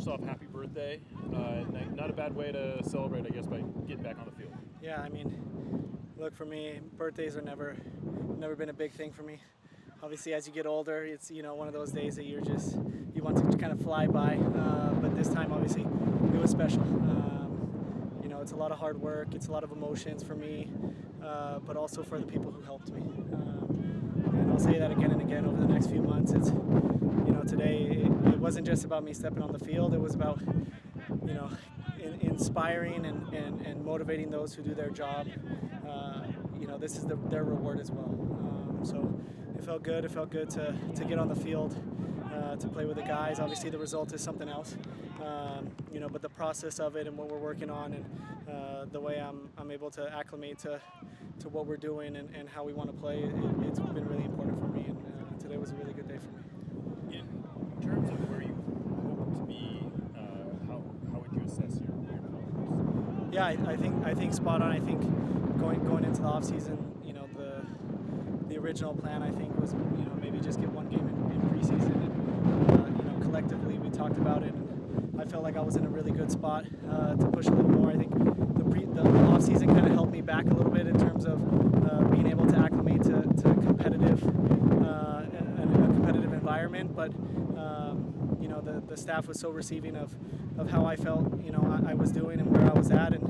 first off, happy birthday. Not a bad way to celebrate, I guess, by getting back on the field. Yeah, I mean, look, for me, birthdays are never been a big thing for me. Obviously, as you get older, it's one of those days that you want to kind of fly by. But this time, obviously, it was special. It's a lot of hard work. It's a lot of emotions for me, but also for the people who helped me. And I'll say that again and again over the next few months. It's today it wasn't just about me stepping on the field. It was about inspiring and motivating those who do their job. This is their reward as well. So it felt good. It felt good to get on the field, to play with the guys. Obviously, the result is something else. But the process of it and what we're working on and the way I'm able to acclimate to what we're doing and how we want to play, it's been really important for me. And today was a really good day for me. In terms of where you hope to be, how would you assess your progress? Yeah, I think spot on. I think going into the off season, the original plan I think was maybe just get one game in preseason, and collectively we talked about it. And I felt like I was in a really good spot to push a little more. I think the off season kind of helped me back a little bit in terms of being able to acclimate to competitive a competitive environment, but the staff was so receiving of how I felt I was doing and where I was at, and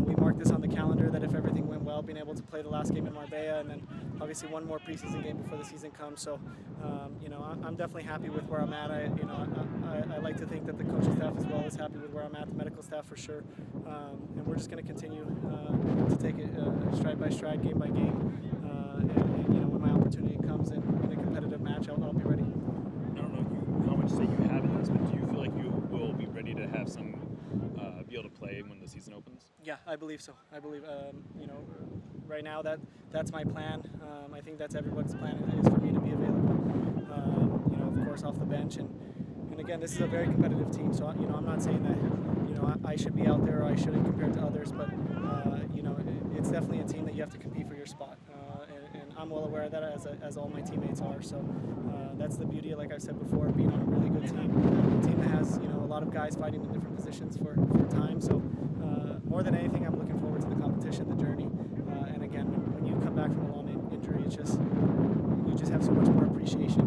we marked this on the calendar that if everything went well, being able to play the last game in Marbella, and then obviously one more preseason game before the season comes. So I'm definitely happy with where I'm at. I like to think that the coaching staff as well is happy with where I'm at, the medical staff for sure, and we're just going to continue to take it stride by stride, game by game, and when my opportunity comes in a competitive match, I'll be ready. I don't know how much say you have in this, but do you feel like you will be ready to have be able to play when the season opens? Yeah, I believe so. I believe, right now that's my plan. I think that's everybody's plan is for me to be available. Of course, off the bench, and again, this is a very competitive team. So I'm not saying that I should be out there or I shouldn't compared to others, but it's definitely a team that you have to compete for your spot, and I'm well aware of that as all my teammates are. So that's the beauty, like I've said before, being on a really good team, a team that has a lot of guys fighting in different positions for time. So more than anything, I'm looking forward to the competition, the journey, and again, when you come back from a long injury, you just have so much more appreciation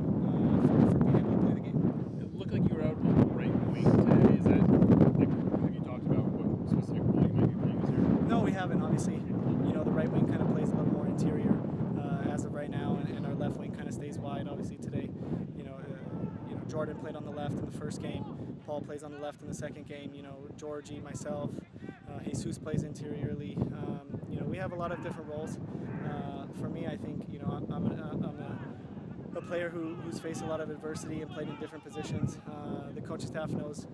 for being able to play the game. It looked like you were out on the right wing today. Is that have you talked about what specific role you might be playing this year? No, we haven't. Obviously, the right wing kind of plays a little more interior as of right now, and our left wing kind of stays wide. Obviously today, Jordan played on the left in the first game. Paul plays on the left in the second game. Georgie, myself, Jesus plays interiorly. We have a lot of different roles. For me, I think I'm a player who's faced a lot of adversity and played in different positions. The coaching staff knows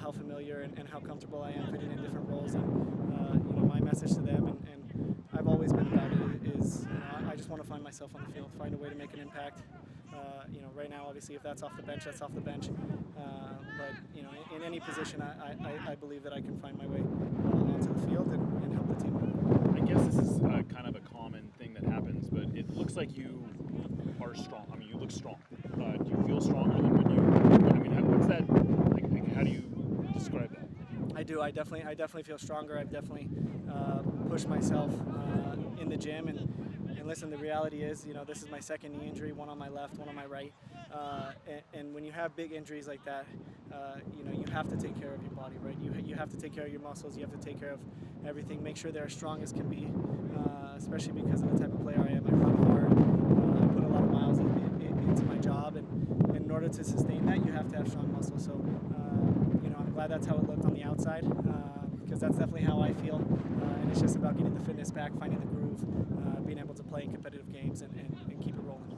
how familiar and how comfortable I am fitting in different roles. And my message to them, and I've always been about it, is I just want to find myself on the field, find a way to make an impact. Right now, obviously, if that's off the bench, that's off the bench. But in any position, I believe that I can find my way onto the field and help the team. I guess this is kind of a common thing that happens, but it looks like you are strong. I mean, you look strong. Do you feel stronger than when you? I mean, what's that? Like, how do you describe that? I do. I definitely feel stronger. I've definitely pushed myself in the gym, and listen. The reality is, this is my second knee injury. One on my left, one on my right. And when you have big injuries like that, you have to take care of your body, right? You have to take care of your muscles. You have to take care of everything. Make sure they're as strong as can be, especially because of the type of player I am. I run hard. I put a lot of miles into my job, and in order to sustain that, you have to have strong muscles. So, I'm glad that's how it looked on the outside, because that's definitely how I feel. And it's just about getting the fitness back, finding the groove, being able to play in competitive games, and keep it rolling.